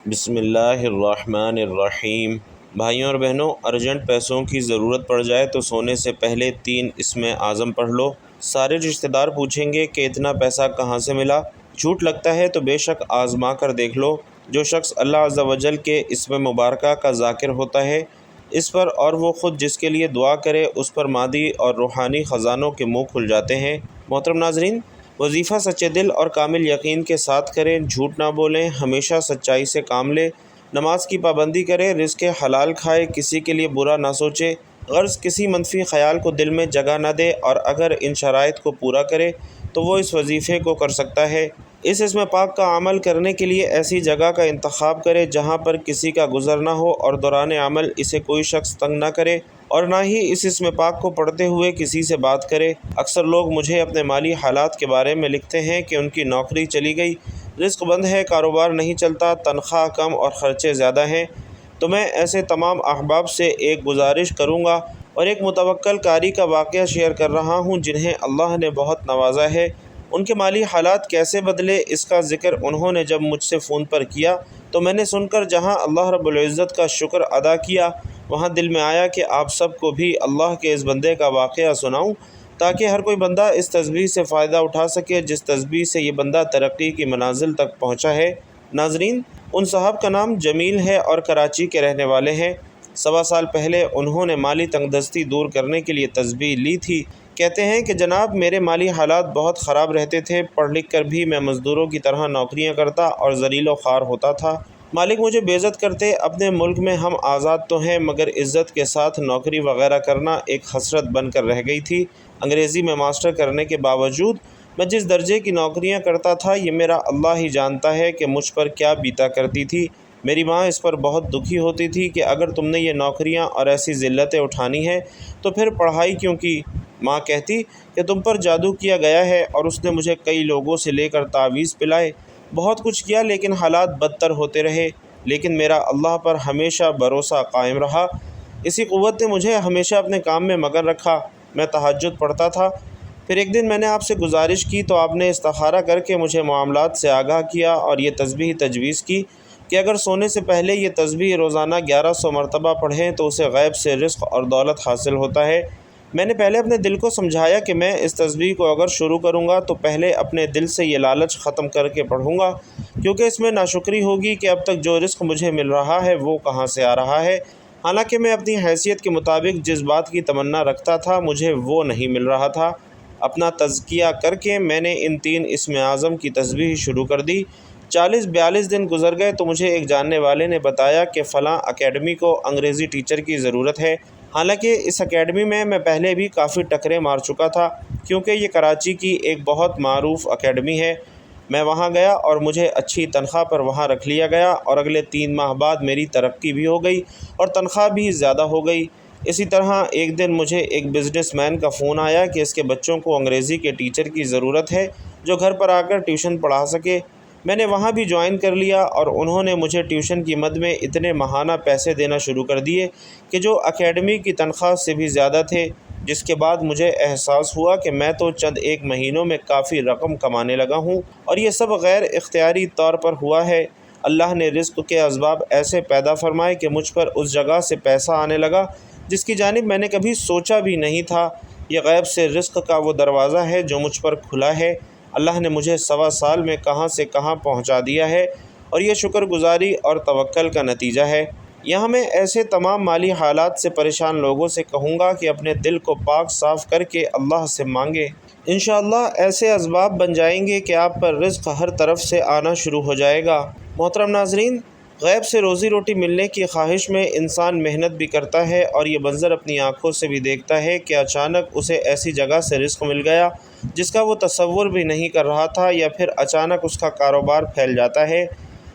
بسم اللہ الرحمن الرحیم۔ بھائیوں اور بہنوں، ارجنٹ پیسوں کی ضرورت پڑ جائے تو سونے سے پہلے 3 اسم اعظم پڑھ لو۔ سارے رشتہ دار پوچھیں گے کہ اتنا پیسہ کہاں سے ملا؟ جھوٹ لگتا ہے تو بے شک آزما کر دیکھ لو۔ جو شخص اللہ عز و جل کے اسم مبارکہ کا ذاکر ہوتا ہے، اس پر اور وہ خود جس کے لیے دعا کرے اس پر مادی اور روحانی خزانوں کے منہ کھل جاتے ہیں۔ محترم ناظرین، وظیفہ سچے دل اور کامل یقین کے ساتھ کریں، جھوٹ نہ بولیں، ہمیشہ سچائی سے کام لیں، نماز کی پابندی کریں، رزق حلال کھائے، کسی کے لیے برا نہ سوچے، غرض کسی منفی خیال کو دل میں جگہ نہ دے، اور اگر ان شرائط کو پورا کرے تو وہ اس وظیفے کو کر سکتا ہے۔ اس اسم پاک کا عمل کرنے کے لیے ایسی جگہ کا انتخاب کرے جہاں پر کسی کا گزر نہ ہو اور دوران عمل اسے کوئی شخص تنگ نہ کرے، اور نہ ہی اس اسم پاک کو پڑھتے ہوئے کسی سے بات کرے۔ اکثر لوگ مجھے اپنے مالی حالات کے بارے میں لکھتے ہیں کہ ان کی نوکری چلی گئی، رزق بند ہے، کاروبار نہیں چلتا، تنخواہ کم اور خرچے زیادہ ہیں۔ تو میں ایسے تمام احباب سے ایک گزارش کروں گا اور ایک متوکل قاری کا واقعہ شیئر کر رہا ہوں جنہیں اللہ نے بہت نوازا ہے۔ ان کے مالی حالات کیسے بدلے، اس کا ذکر انہوں نے جب مجھ سے فون پر کیا تو میں نے سن کر جہاں اللہ رب العزت کا شکر ادا کیا، وہاں دل میں آیا کہ آپ سب کو بھی اللہ کے اس بندے کا واقعہ سناؤں تاکہ ہر کوئی بندہ اس تسبیح سے فائدہ اٹھا سکے جس تسبیح سے یہ بندہ ترقی کی منازل تک پہنچا ہے۔ ناظرین، ان صاحب کا نام جمیل ہے اور کراچی کے رہنے والے ہیں۔ 1.25 سال پہلے انہوں نے مالی تنگ دستی دور کرنے کے لیے تسبیح لی تھی۔ کہتے ہیں کہ جناب، میرے مالی حالات بہت خراب رہتے تھے، پڑھ لکھ کر بھی میں مزدوروں کی طرح نوکریاں کرتا اور ذلیل و خوار ہوتا تھا۔ مالک مجھے بے عزت کرتے۔ اپنے ملک میں ہم آزاد تو ہیں مگر عزت کے ساتھ نوکری وغیرہ کرنا ایک حسرت بن کر رہ گئی تھی۔ انگریزی میں ماسٹر کرنے کے باوجود میں جس درجے کی نوکریاں کرتا تھا، یہ میرا اللہ ہی جانتا ہے کہ مجھ پر کیا بیتا کرتی تھی۔ میری ماں اس پر بہت دکھی ہوتی تھی کہ اگر تم نے یہ نوکریاں اور ایسی ذلتیں اٹھانی ہیں تو پھر پڑھائی کیوں کی؟ ماں کہتی کہ تم پر جادو کیا گیا ہے، اور اس نے مجھے کئی لوگوں سے لے کر تعویذ پلائے، بہت کچھ کیا لیکن حالات بدتر ہوتے رہے، لیکن میرا اللہ پر ہمیشہ بھروسہ قائم رہا۔ اسی قوت نے مجھے ہمیشہ اپنے کام میں مگن رکھا۔ میں تہجد پڑھتا تھا۔ پھر ایک دن میں نے آپ سے گزارش کی تو آپ نے استخارہ کر کے مجھے معاملات سے آگاہ کیا اور یہ تسبیح تجویز کی کہ اگر سونے سے پہلے یہ تسبیح روزانہ 1100 مرتبہ پڑھیں تو اسے غیب سے رزق اور دولت حاصل ہوتا ہے۔ میں نے پہلے اپنے دل کو سمجھایا کہ میں اس تسبیح کو اگر شروع کروں گا تو پہلے اپنے دل سے یہ لالچ ختم کر کے پڑھوں گا، کیونکہ اس میں ناشکری ہوگی کہ اب تک جو رزق مجھے مل رہا ہے وہ کہاں سے آ رہا ہے۔ حالانکہ میں اپنی حیثیت کے مطابق جس بات کی تمنا رکھتا تھا مجھے وہ نہیں مل رہا تھا۔ اپنا تزکیہ کر کے میں نے ان 3 اسم اعظم کی تسبیح شروع کر دی۔ 40-42 دن گزر گئے تو مجھے ایک جاننے والے نے بتایا کہ فلاں اکیڈمی کو انگریزی ٹیچر کی ضرورت ہے۔ حالانکہ اس اکیڈمی میں پہلے بھی کافی ٹکریں مار چکا تھا، کیونکہ یہ کراچی کی ایک بہت معروف اکیڈمی ہے۔ میں وہاں گیا اور مجھے اچھی تنخواہ پر وہاں رکھ لیا گیا، اور اگلے 3 ماہ بعد میری ترقی بھی ہو گئی اور تنخواہ بھی زیادہ ہو گئی۔ اسی طرح ایک دن مجھے ایک بزنس مین کا فون آیا کہ اس کے بچوں کو انگریزی کے ٹیچر کی ضرورت ہے جو گھر پر آ کر ٹیوشن پڑھا سکے۔ میں نے وہاں بھی جوائن کر لیا اور انہوں نے مجھے ٹیوشن کی مد میں اتنے ماہانہ پیسے دینا شروع کر دیے کہ جو اکیڈمی کی تنخواہ سے بھی زیادہ تھے، جس کے بعد مجھے احساس ہوا کہ میں تو چند ایک مہینوں میں کافی رقم کمانے لگا ہوں، اور یہ سب غیر اختیاری طور پر ہوا ہے۔ اللہ نے رزق کے اسباب ایسے پیدا فرمائے کہ مجھ پر اس جگہ سے پیسہ آنے لگا جس کی جانب میں نے کبھی سوچا بھی نہیں تھا۔ یہ غیب سے رزق کا وہ دروازہ ہے جو مجھ پر کھلا ہے۔ اللہ نے مجھے 1.25 سال میں کہاں سے کہاں پہنچا دیا ہے، اور یہ شکر گزاری اور توکل کا نتیجہ ہے۔ یہاں میں ایسے تمام مالی حالات سے پریشان لوگوں سے کہوں گا کہ اپنے دل کو پاک صاف کر کے اللہ سے مانگے۔ انشاءاللہ ایسے اسباب بن جائیں گے کہ آپ پر رزق ہر طرف سے آنا شروع ہو جائے گا۔ محترم ناظرین، غیب سے روزی روٹی ملنے کی خواہش میں انسان محنت بھی کرتا ہے اور یہ منظر اپنی آنکھوں سے بھی دیکھتا ہے کہ اچانک اسے ایسی جگہ سے رزق مل گیا جس کا وہ تصور بھی نہیں کر رہا تھا، یا پھر اچانک اس کا کاروبار پھیل جاتا ہے۔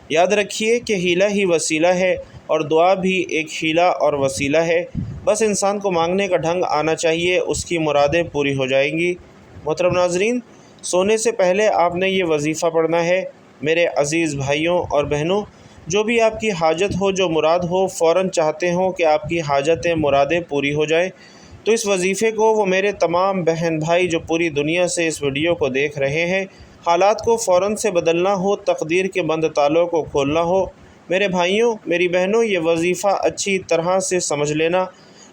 یاد رکھیے کہ حیلہ ہی وسیلہ ہے، اور دعا بھی ایک حیلہ اور وسیلہ ہے۔ بس انسان کو مانگنے کا ڈھنگ آنا چاہیے، اس کی مرادیں پوری ہو جائیں گی۔ محترم ناظرین، سونے سے پہلے آپ نے یہ وظیفہ پڑھنا ہے۔ میرے عزیز بھائیوں اور بہنوں، جو بھی آپ کی حاجت ہو، جو مراد ہو، فوراً چاہتے ہوں کہ آپ کی حاجتیں مرادیں پوری ہو جائیں، تو اس وظیفے کو وہ میرے تمام بہن بھائی جو پوری دنیا سے اس ویڈیو کو دیکھ رہے ہیں، حالات کو فوراً سے بدلنا ہو، تقدیر کے بند تالوں کو کھولنا ہو، میرے بھائیوں میری بہنوں، یہ وظیفہ اچھی طرح سے سمجھ لینا۔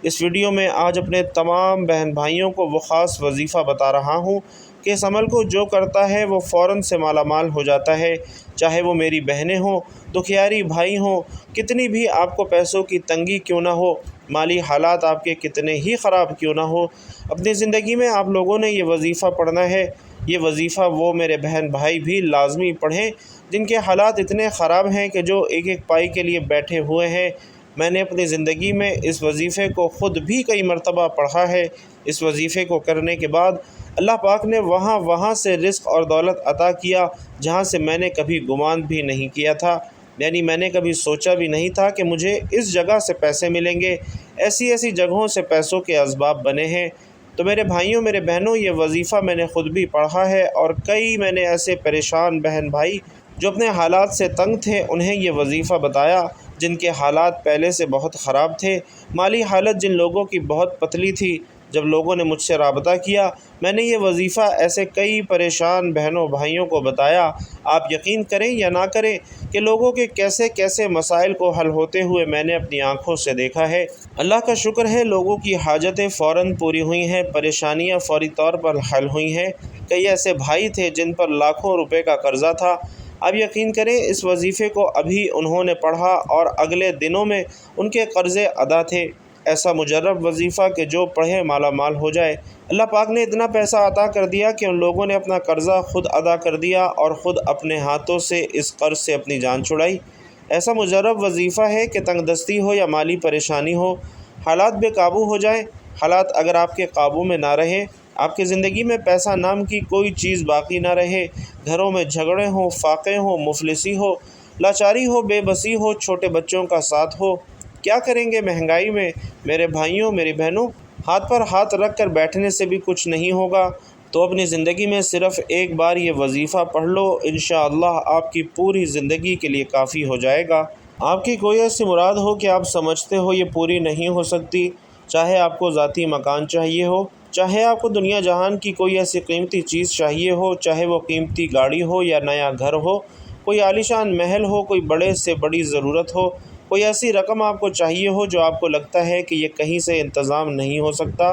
اس ویڈیو میں آج اپنے تمام بہن بھائیوں کو وہ خاص وظیفہ بتا رہا ہوں کہ اس عمل کو جو کرتا ہے وہ فوراً سے مالا مال ہو جاتا ہے، چاہے وہ میری بہنیں ہوں، دکھیاری بھائی ہوں، کتنی بھی آپ کو پیسوں کی تنگی کیوں نہ ہو، مالی حالات آپ کے کتنے ہی خراب کیوں نہ ہو، اپنی زندگی میں آپ لوگوں نے یہ وظیفہ پڑھنا ہے۔ یہ وظیفہ وہ میرے بہن بھائی بھی لازمی پڑھیں جن کے حالات اتنے خراب ہیں کہ جو ایک ایک پائی کے لیے بیٹھے ہوئے ہیں۔ میں نے اپنی زندگی میں اس وظیفے کو خود بھی کئی مرتبہ پڑھا ہے۔ اس وظیفے کو کرنے کے بعد اللہ پاک نے وہاں سے رزق اور دولت عطا کیا جہاں سے میں نے کبھی گمان بھی نہیں کیا تھا، یعنی میں نے کبھی سوچا بھی نہیں تھا کہ مجھے اس جگہ سے پیسے ملیں گے۔ ایسی جگہوں سے پیسوں کے اسباب بنے ہیں۔ تو میرے بھائیوں میرے بہنوں، یہ وظیفہ میں نے خود بھی پڑھا ہے، اور کئی میں نے ایسے پریشان بہن بھائی جو اپنے حالات سے تنگ تھے انہیں یہ وظیفہ بتایا، جن کے حالات پہلے سے بہت خراب تھے، مالی حالت جن لوگوں کی بہت پتلی تھی۔ جب لوگوں نے مجھ سے رابطہ کیا میں نے یہ وظیفہ ایسے کئی پریشان بہنوں بھائیوں کو بتایا۔ آپ یقین کریں یا نہ کریں کہ لوگوں کے کیسے مسائل کو حل ہوتے ہوئے میں نے اپنی آنکھوں سے دیکھا ہے۔ اللہ کا شکر ہے، لوگوں کی حاجتیں فوراً پوری ہوئی ہیں، پریشانیاں فوری طور پر حل ہوئی ہیں۔ کئی ایسے بھائی تھے جن پر لاکھوں روپے کا قرضہ تھا۔ آپ یقین کریں اس وظیفے کو ابھی انہوں نے پڑھا اور اگلے دنوں میں ان کے قرضے ادا تھے۔ ایسا مجرب وظیفہ کہ جو پڑھے مالا مال ہو جائے۔ اللہ پاک نے اتنا پیسہ عطا کر دیا کہ ان لوگوں نے اپنا قرضہ خود ادا کر دیا اور خود اپنے ہاتھوں سے اس قرض سے اپنی جان چھڑائی۔ ایسا مجرب وظیفہ ہے کہ تنگ دستی ہو یا مالی پریشانی ہو، حالات بے قابو ہو جائیں، حالات اگر آپ کے قابو میں نہ رہیں، آپ کی زندگی میں پیسہ نام کی کوئی چیز باقی نہ رہے، گھروں میں جھگڑے ہوں، فاقے ہوں، مفلسی ہو، لاچاری ہو، بے بسی ہو، چھوٹے بچوں کا ساتھ ہو، کیا کریں گے مہنگائی میں؟ میرے بھائیوں میری بہنوں، ہاتھ پر ہاتھ رکھ کر بیٹھنے سے بھی کچھ نہیں ہوگا۔ تو اپنی زندگی میں صرف ایک بار یہ وظیفہ پڑھ لو، انشاءاللہ آپ کی پوری زندگی کے لیے کافی ہو جائے گا۔ آپ کی کوئی ایسی مراد ہو کہ آپ سمجھتے ہو یہ پوری نہیں ہو سکتی، چاہے آپ کو ذاتی مکان چاہیے ہو، چاہے آپ کو دنیا جہان کی کوئی ایسی قیمتی چیز چاہیے ہو، چاہے وہ قیمتی گاڑی ہو یا نیا گھر ہو، کوئی عالیشان محل ہو، کوئی بڑے سے بڑی ضرورت ہو، کوئی ایسی رقم آپ کو چاہیے ہو جو آپ کو لگتا ہے کہ یہ کہیں سے انتظام نہیں ہو سکتا،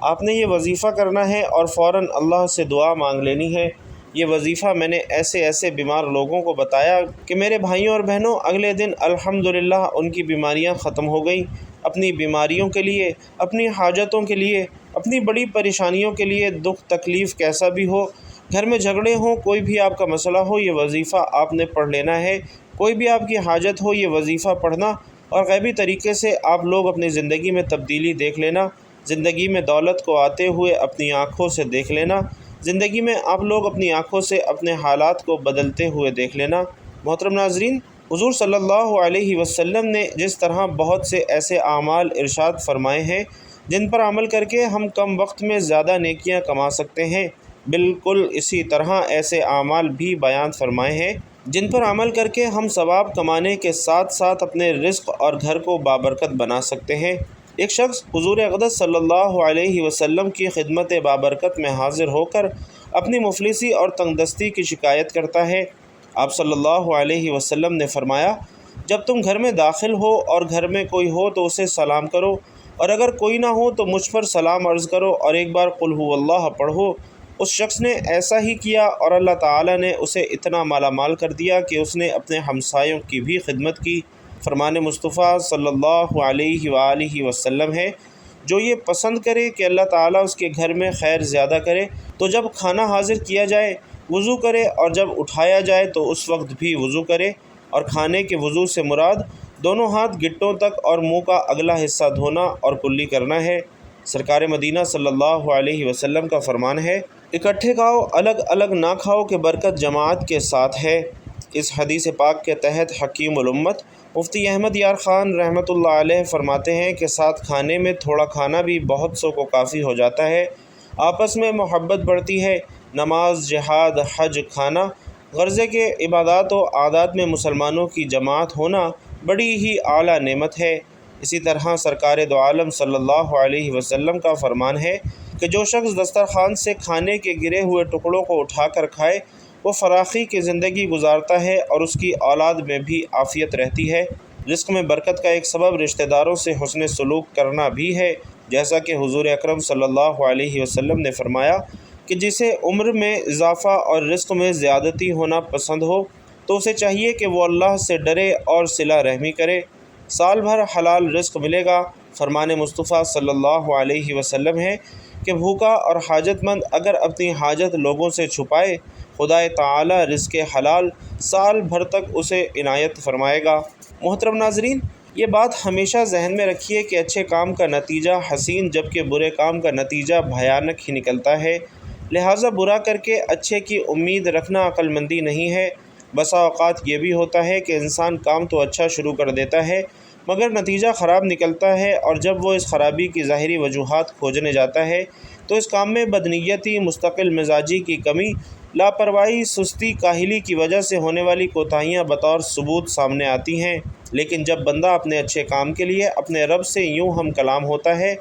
آپ نے یہ وظیفہ کرنا ہے اور فوراً اللہ سے دعا مانگ لینی ہے۔ یہ وظیفہ میں نے ایسے بیمار لوگوں کو بتایا کہ میرے بھائیوں اور بہنوں اگلے دن الحمدللہ ان کی بیماریاں ختم ہو گئیں۔ اپنی بیماریوں کے لیے، اپنی حاجتوں کے لیے، اپنی بڑی پریشانیوں کے لیے، دکھ تکلیف کیسا بھی ہو، گھر میں جھگڑے ہوں، کوئی بھی آپ کا مسئلہ ہو، یہ وظیفہ آپ نے پڑھ لینا ہے۔ کوئی بھی آپ کی حاجت ہو، یہ وظیفہ پڑھنا اور غیبی طریقے سے آپ لوگ اپنی زندگی میں تبدیلی دیکھ لینا، زندگی میں دولت کو آتے ہوئے اپنی آنکھوں سے دیکھ لینا، زندگی میں آپ لوگ اپنی آنکھوں سے اپنے حالات کو بدلتے ہوئے دیکھ لینا۔ محترم ناظرین، حضور صلی اللہ علیہ وسلم نے جس طرح بہت سے ایسے اعمال ارشاد فرمائے ہیں جن پر عمل کر کے ہم کم وقت میں زیادہ نیکیاں کما سکتے ہیں، بالکل اسی طرح ایسے اعمال بھی بیان فرمائے ہیں جن پر عمل کر کے ہم ثواب کمانے کے ساتھ ساتھ اپنے رزق اور گھر کو بابرکت بنا سکتے ہیں۔ ایک شخص حضور اقدس صلی اللہ علیہ وسلم کی خدمت بابرکت میں حاضر ہو کر اپنی مفلسی اور تنگ دستی کی شکایت کرتا ہے۔ آپ صلی اللہ علیہ وسلم نے فرمایا، جب تم گھر میں داخل ہو اور گھر میں کوئی ہو تو اسے سلام کرو، اور اگر کوئی نہ ہو تو مجھ پر سلام عرض کرو اور ایک بار قل هو اللہ پڑھو۔ اس شخص نے ایسا ہی کیا اور اللہ تعالیٰ نے اسے اتنا مالا مال کر دیا کہ اس نے اپنے ہمسایوں کی بھی خدمت کی۔ فرمان مصطفیٰ صلی اللہ علیہ وآلہ وسلم ہے، جو یہ پسند کرے کہ اللہ تعالیٰ اس کے گھر میں خیر زیادہ کرے تو جب کھانا حاضر کیا جائے وضو کرے، اور جب اٹھایا جائے تو اس وقت بھی وضو کرے، اور کھانے کے وضو سے مراد دونوں ہاتھ گٹوں تک اور منہ کا اگلا حصہ دھونا اور کلی کرنا ہے۔ سرکار مدینہ صلی اللہ علیہ وسلم کا فرمان ہے، اکٹھے کھاؤ الگ الگ نہ کھاؤ کہ برکت جماعت کے ساتھ ہے۔ اس حدیث پاک کے تحت حکیم الامت مفتی احمد یار خان رحمۃ اللہ علیہ فرماتے ہیں کہ ساتھ کھانے میں تھوڑا کھانا بھی بہت سو کو کافی ہو جاتا ہے، آپس میں محبت بڑھتی ہے۔ نماز، جہاد، حج، کھانا، غرضے کے عبادات و عادات میں مسلمانوں کی جماعت ہونا بڑی ہی اعلیٰ نعمت ہے۔ اسی طرح سرکار دو عالم صلی اللہ علیہ وسلم کا فرمان ہے کہ جو شخص دسترخوان سے کھانے کے گرے ہوئے ٹکڑوں کو اٹھا کر کھائے وہ فراخی کی زندگی گزارتا ہے اور اس کی اولاد میں بھی عافیت رہتی ہے۔ رزق میں برکت کا ایک سبب رشتہ داروں سے حسن سلوک کرنا بھی ہے، جیسا کہ حضور اکرم صلی اللہ علیہ وسلم نے فرمایا کہ جسے عمر میں اضافہ اور رزق میں زیادتی ہونا پسند ہو تو اسے چاہیے کہ وہ اللہ سے ڈرے اور صلہ رحمی کرے۔ سال بھر حلال رزق ملے گا۔ فرمان مصطفیٰ صلی اللہ علیہ وسلم ہے کہ بھوکا اور حاجت مند اگر اپنی حاجت لوگوں سے چھپائے، خدا تعالی رزق حلال سال بھر تک اسے عنایت فرمائے گا۔ محترم ناظرین، یہ بات ہمیشہ ذہن میں رکھیے کہ اچھے کام کا نتیجہ حسین جبکہ برے کام کا نتیجہ بھیانک ہی نکلتا ہے، لہٰذا برا کر کے اچھے کی امید رکھنا عقل مندی نہیں ہے۔ بسا اوقات یہ بھی ہوتا ہے کہ انسان کام تو اچھا شروع کر دیتا ہے مگر نتیجہ خراب نکلتا ہے، اور جب وہ اس خرابی کی ظاہری وجوہات کھوجنے جاتا ہے تو اس کام میں بدنیتی، مستقل مزاجی کی کمی، لاپرواہی، سستی، کاہلی کی وجہ سے ہونے والی کوتاہیاں بطور ثبوت سامنے آتی ہیں۔ لیکن جب بندہ اپنے اچھے کام کے لیے اپنے رب سے یوں ہم کلام ہوتا ہے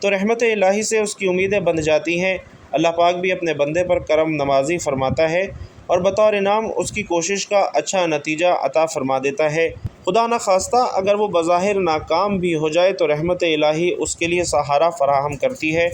تو رحمت الہی سے اس کی امیدیں بندھ جاتی ہیں۔ اللہ پاک بھی اپنے بندے پر کرم نوازی فرماتا ہے اور بطور انعام اس کی کوشش کا اچھا نتیجہ عطا فرما دیتا ہے۔ خدا نخواستہ اگر وہ بظاہر ناکام بھی ہو جائے تو رحمت الہی اس کے لیے سہارا فراہم کرتی ہے،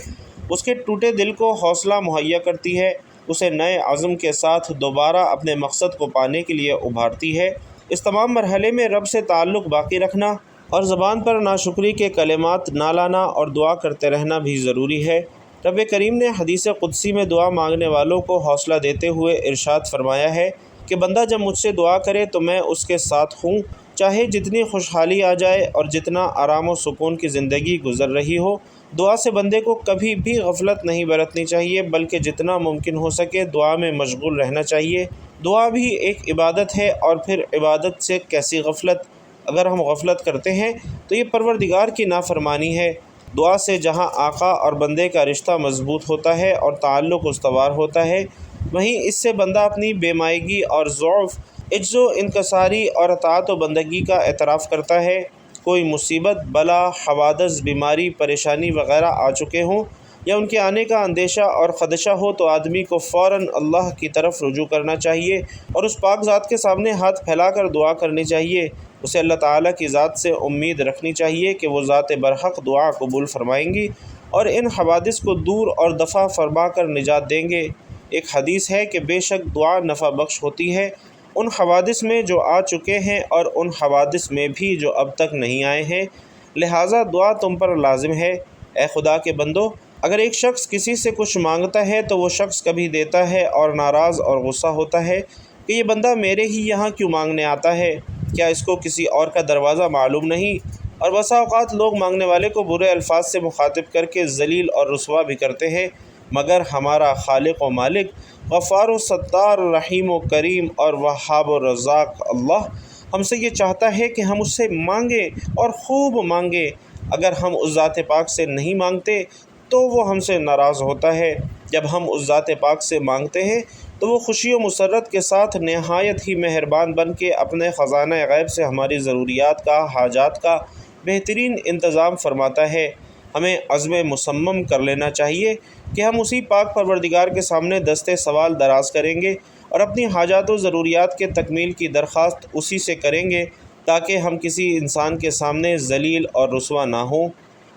اس کے ٹوٹے دل کو حوصلہ مہیا کرتی ہے، اسے نئے عزم کے ساتھ دوبارہ اپنے مقصد کو پانے کے لیے ابھارتی ہے۔ اس تمام مرحلے میں رب سے تعلق باقی رکھنا اور زبان پر ناشکری کے کلمات نہ لانا اور دعا کرتے رہنا بھی ضروری ہے۔ رب کریم نے حدیث قدسی میں دعا مانگنے والوں کو حوصلہ دیتے ہوئے ارشاد فرمایا ہے کہ بندہ جب مجھ سے دعا کرے تو میں اس کے ساتھ ہوں، چاہے جتنی خوشحالی آ جائے اور جتنا آرام و سکون کی زندگی گزر رہی ہو۔ دعا سے بندے کو کبھی بھی غفلت نہیں برتنی چاہیے بلکہ جتنا ممکن ہو سکے دعا میں مشغول رہنا چاہیے۔ دعا بھی ایک عبادت ہے، اور پھر عبادت سے کیسی غفلت؟ اگر ہم غفلت کرتے ہیں تو یہ پروردگار کی نافرمانی ہے۔ دعا سے جہاں آقا اور بندے کا رشتہ مضبوط ہوتا ہے اور تعلق استوار ہوتا ہے، وہیں اس سے بندہ اپنی بے مائگی اور ضعف، عجز و انکساری اور اطاعت و بندگی کا اعتراف کرتا ہے۔ کوئی مصیبت، بلا، حوادث، بیماری، پریشانی وغیرہ آ چکے ہوں یا ان کے آنے کا اندیشہ اور خدشہ ہو تو آدمی کو فوراً اللہ کی طرف رجوع کرنا چاہیے اور اس پاک ذات کے سامنے ہاتھ پھیلا کر دعا کرنی چاہیے۔ اسے اللہ تعالیٰ کی ذات سے امید رکھنی چاہیے کہ وہ ذات برحق دعا قبول فرمائیں گی اور ان حوادث کو دور اور دفع فرما کر نجات دیں گے۔ ایک حدیث ہے کہ بے شک دعا نفع بخش ہوتی ہے، ان حوادث میں جو آ چکے ہیں اور ان حوادث میں بھی جو اب تک نہیں آئے ہیں، لہٰذا دعا تم پر لازم ہے۔ اے خدا کے بندو، اگر ایک شخص کسی سے کچھ مانگتا ہے تو وہ شخص کبھی دیتا ہے اور ناراض اور غصہ ہوتا ہے کہ یہ بندہ میرے ہی یہاں کیوں مانگنے آتا ہے، کیا اس کو کسی اور کا دروازہ معلوم نہیں؟ اور بسا اوقات لوگ مانگنے والے کو برے الفاظ سے مخاطب کر کے ذلیل اور رسوا بھی کرتے ہیں، مگر ہمارا خالق و مالک، غفار و ستار، رحیم و کریم اور وہاب و رزاق اللہ ہم سے یہ چاہتا ہے کہ ہم اس سے مانگیں اور خوب مانگیں۔ اگر ہم اس ذات پاک سے نہیں مانگتے تو وہ ہم سے ناراض ہوتا ہے۔ جب ہم اس ذات پاک سے مانگتے ہیں تو وہ خوشی و مسرت کے ساتھ نہایت ہی مہربان بن کے اپنے خزانہ غیب سے ہماری ضروریات کا، حاجات کا بہترین انتظام فرماتا ہے۔ ہمیں عزم مصمم کر لینا چاہیے کہ ہم اسی پاک پروردگار کے سامنے دستے سوال دراز کریں گے اور اپنی حاجات و ضروریات کے تکمیل کی درخواست اسی سے کریں گے تاکہ ہم کسی انسان کے سامنے ذلیل اور رسوا نہ ہوں۔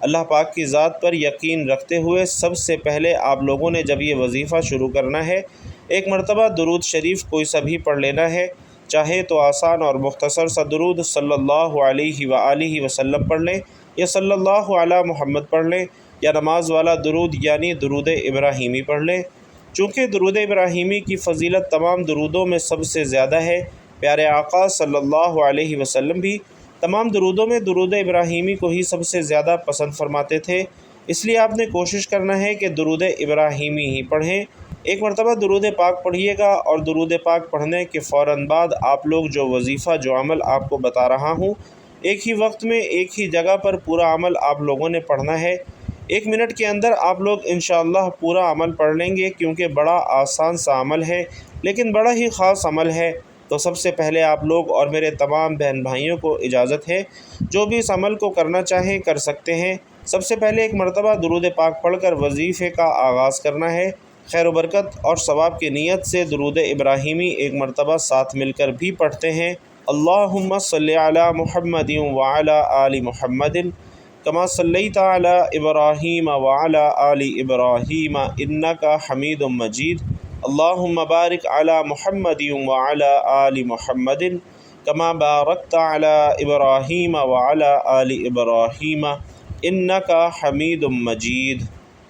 اللہ پاک کی ذات پر یقین رکھتے ہوئے سب سے پہلے آپ لوگوں نے جب یہ وظیفہ شروع کرنا ہے، ایک مرتبہ درود شریف کوئی سا بھی پڑھ لینا ہے، چاہے تو آسان اور مختصر سا درود صلی اللہ علیہ وآلہ وسلم پڑھ لیں یا صلی اللہ علی محمد پڑھ لیں، یا نماز والا درود یعنی درود ابراہیمی پڑھ لیں۔ چونکہ درود ابراہیمی کی فضیلت تمام درودوں میں سب سے زیادہ ہے، پیارے آقا صلی اللہ علیہ وسلم بھی تمام درودوں میں درود ابراہیمی کو ہی سب سے زیادہ پسند فرماتے تھے، اس لیے آپ نے کوشش کرنا ہے کہ درود ابراہیمی ہی پڑھیں۔ ایک مرتبہ درود پاک پڑھیے گا اور درود پاک پڑھنے کے فوراً بعد آپ لوگ جو وظیفہ، جو عمل آپ کو بتا رہا ہوں، ایک ہی وقت میں ایک ہی جگہ پر پورا عمل آپ لوگوں نے پڑھنا ہے۔ 1 منٹ کے اندر آپ لوگ انشاءاللہ پورا عمل پڑھ لیں گے، کیونکہ بڑا آسان سا عمل ہے لیکن بڑا ہی خاص عمل ہے۔ تو سب سے پہلے آپ لوگ اور میرے تمام بہن بھائیوں کو اجازت ہے، جو بھی اس عمل کو کرنا چاہیں کر سکتے ہیں۔ سب سے پہلے 1 مرتبہ درود پاک پڑھ کر وظیفے کا آغاز کرنا ہے۔ خیر و برکت اور ثواب کی نیت سے درود ابراہیمی ایک مرتبہ ساتھ مل کر بھی پڑھتے ہیں۔ اللہم صلی علی محمد وعلی آل محمد کما صلیت علی ابراہیم وعلی آل ابراہیم انک حمید مجید۔ اللہم بارک علی محمد وعلی آل محمد کما بارکت علی ابراہیم وعلی آل ابراہیم انک حمید مجید۔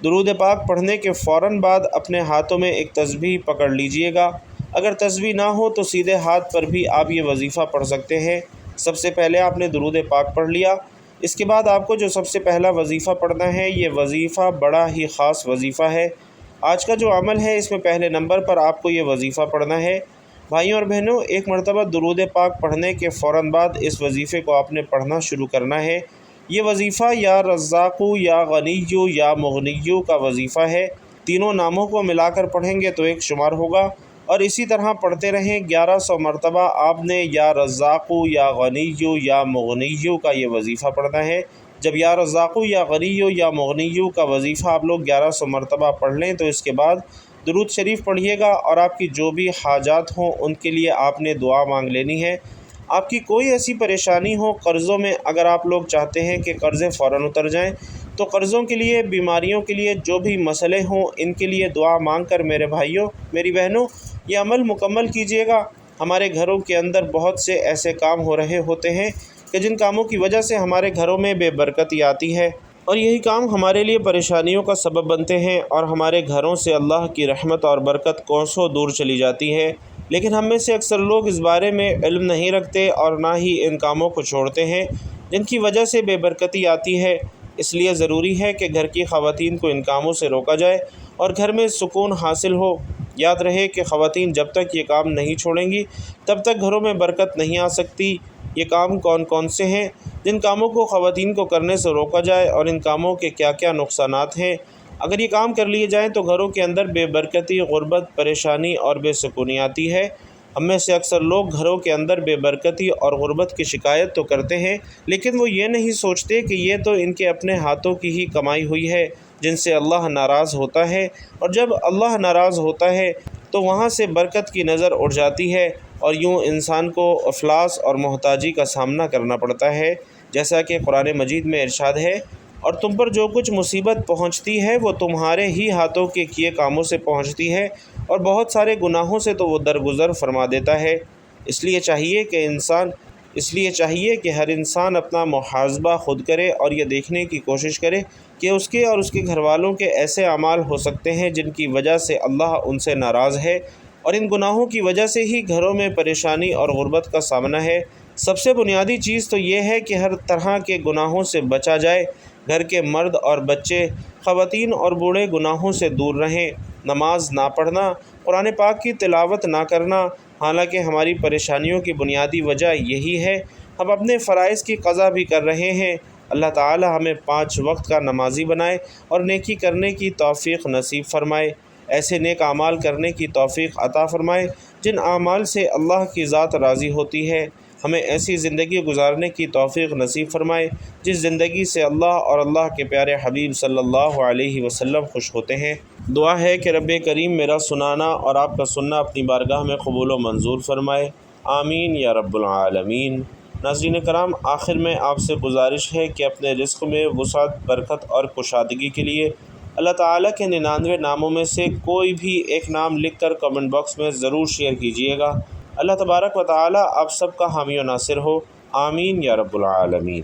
درود پاک پڑھنے کے فوراً بعد اپنے ہاتھوں میں ایک تسبیح پکڑ لیجئے گا۔ اگر تسبیح نہ ہو تو سیدھے ہاتھ پر بھی آپ یہ وظیفہ پڑھ سکتے ہیں۔ سب سے پہلے آپ نے درود پاک پڑھ لیا، اس کے بعد آپ کو جو سب سے پہلا وظیفہ پڑھنا ہے یہ وظیفہ بڑا ہی خاص وظیفہ ہے۔ آج کا جو عمل ہے اس میں پہلے نمبر پر آپ کو یہ وظیفہ پڑھنا ہے۔ بھائیوں اور بہنوں، ایک مرتبہ درود پاک پڑھنے کے فوراً بعد اس وظیفے کو آپ نے پڑھنا شروع کرنا ہے۔ یہ وظیفہ یا رزاق یا غنی یا مغنی کا وظیفہ ہے۔ تینوں ناموں کو ملا کر پڑھیں گے تو ایک شمار ہوگا، اور اسی طرح پڑھتے رہیں۔ 1100 مرتبہ آپ نے یا رزاق یا غنی یا مغنی کا یہ وظیفہ پڑھنا ہے۔ جب یا رزاق یا غنی یا مغنی کا وظیفہ آپ لوگ 1100 مرتبہ پڑھ لیں تو اس کے بعد درود شریف پڑھیے گا، اور آپ کی جو بھی حاجات ہوں ان کے لیے آپ نے دعا مانگ لینی ہے۔ آپ کی کوئی ایسی پریشانی ہو، قرضوں میں اگر آپ لوگ چاہتے ہیں کہ قرضے فوراً اتر جائیں، تو قرضوں کے لیے، بیماریوں کے لیے، جو بھی مسئلے ہوں ان کے لیے دعا مانگ کر میرے بھائیوں میری بہنوں یہ عمل مکمل کیجیے گا۔ ہمارے گھروں کے اندر بہت سے ایسے کام ہو رہے ہوتے ہیں کہ جن کاموں کی وجہ سے ہمارے گھروں میں بے برکتی آتی ہے، اور یہی کام ہمارے لیے پریشانیوں کا سبب بنتے ہیں، اور ہمارے گھروں سے اللہ کی رحمت اور برکت کوسوں دور چلی جاتی ہے۔ لیکن ہم میں سے اکثر لوگ اس بارے میں علم نہیں رکھتے اور نہ ہی ان کاموں کو چھوڑتے ہیں جن کی وجہ سے بے برکتی آتی ہے۔ اس لیے ضروری ہے کہ گھر کی خواتین کو ان کاموں سے روکا جائے اور گھر میں سکون حاصل ہو۔ یاد رہے کہ خواتین جب تک یہ کام نہیں چھوڑیں گی تب تک گھروں میں برکت نہیں آ سکتی۔ یہ کام کون کون سے ہیں جن کاموں کو خواتین کو کرنے سے روکا جائے، اور ان کاموں کے کیا کیا نقصانات ہیں؟ اگر یہ کام کر لیے جائیں تو گھروں کے اندر بے برکتی، غربت، پریشانی اور بے سکونی آتی ہے۔ ہم میں سے اکثر لوگ گھروں کے اندر بے برکتی اور غربت کی شکایت تو کرتے ہیں، لیکن وہ یہ نہیں سوچتے کہ یہ تو ان کے اپنے ہاتھوں کی ہی کمائی ہوئی ہے جن سے اللہ ناراض ہوتا ہے، اور جب اللہ ناراض ہوتا ہے تو وہاں سے برکت کی نظر اڑ جاتی ہے، اور یوں انسان کو افلاس اور محتاجی کا سامنا کرنا پڑتا ہے۔ جیسا کہ قرآن مجید میں ارشاد ہے، اور تم پر جو کچھ مصیبت پہنچتی ہے وہ تمہارے ہی ہاتھوں کے کیے کاموں سے پہنچتی ہے، اور بہت سارے گناہوں سے تو وہ درگزر فرما دیتا ہے۔ اس لیے چاہیے کہ ہر انسان اپنا محاسبہ خود کرے اور یہ دیکھنے کی کوشش کرے کہ اس کے اور اس کے گھر والوں کے ایسے اعمال ہو سکتے ہیں جن کی وجہ سے اللہ ان سے ناراض ہے، اور ان گناہوں کی وجہ سے ہی گھروں میں پریشانی اور غربت کا سامنا ہے۔ سب سے بنیادی چیز تو یہ ہے کہ ہر طرح کے گناہوں سے بچا جائے۔ گھر کے مرد اور بچے، خواتین اور بوڑھے گناہوں سے دور رہیں۔ نماز نہ پڑھنا، قرآن پاک کی تلاوت نہ کرنا، حالانکہ ہماری پریشانیوں کی بنیادی وجہ یہی ہے۔ ہم اپنے فرائض کی قضا بھی کر رہے ہیں۔ اللہ تعالی ہمیں 5 وقت کا نمازی بنائے اور نیکی کرنے کی توفیق نصیب فرمائے۔ ایسے نیک اعمال کرنے کی توفیق عطا فرمائے جن اعمال سے اللہ کی ذات راضی ہوتی ہے۔ ہمیں ایسی زندگی گزارنے کی توفیق نصیب فرمائے جس زندگی سے اللہ اور اللہ کے پیارے حبیب صلی اللہ علیہ وسلم خوش ہوتے ہیں۔ دعا ہے کہ رب کریم میرا سنانا اور آپ کا سننا اپنی بارگاہ میں قبول و منظور فرمائے، آمین یا رب العالمین۔ ناظرین کرام، آخر میں آپ سے گزارش ہے کہ اپنے رزق میں وسعت، برکت اور کشادگی کے لیے اللہ تعالیٰ کے 99 ناموں میں سے کوئی بھی ایک نام لکھ کر کمنٹ باکس میں ضرور شیئر کیجیے گا۔ اللہ تبارک و تعالیٰ آپ سب کا حامی و ناصر ہو، آمین یا رب العالمین۔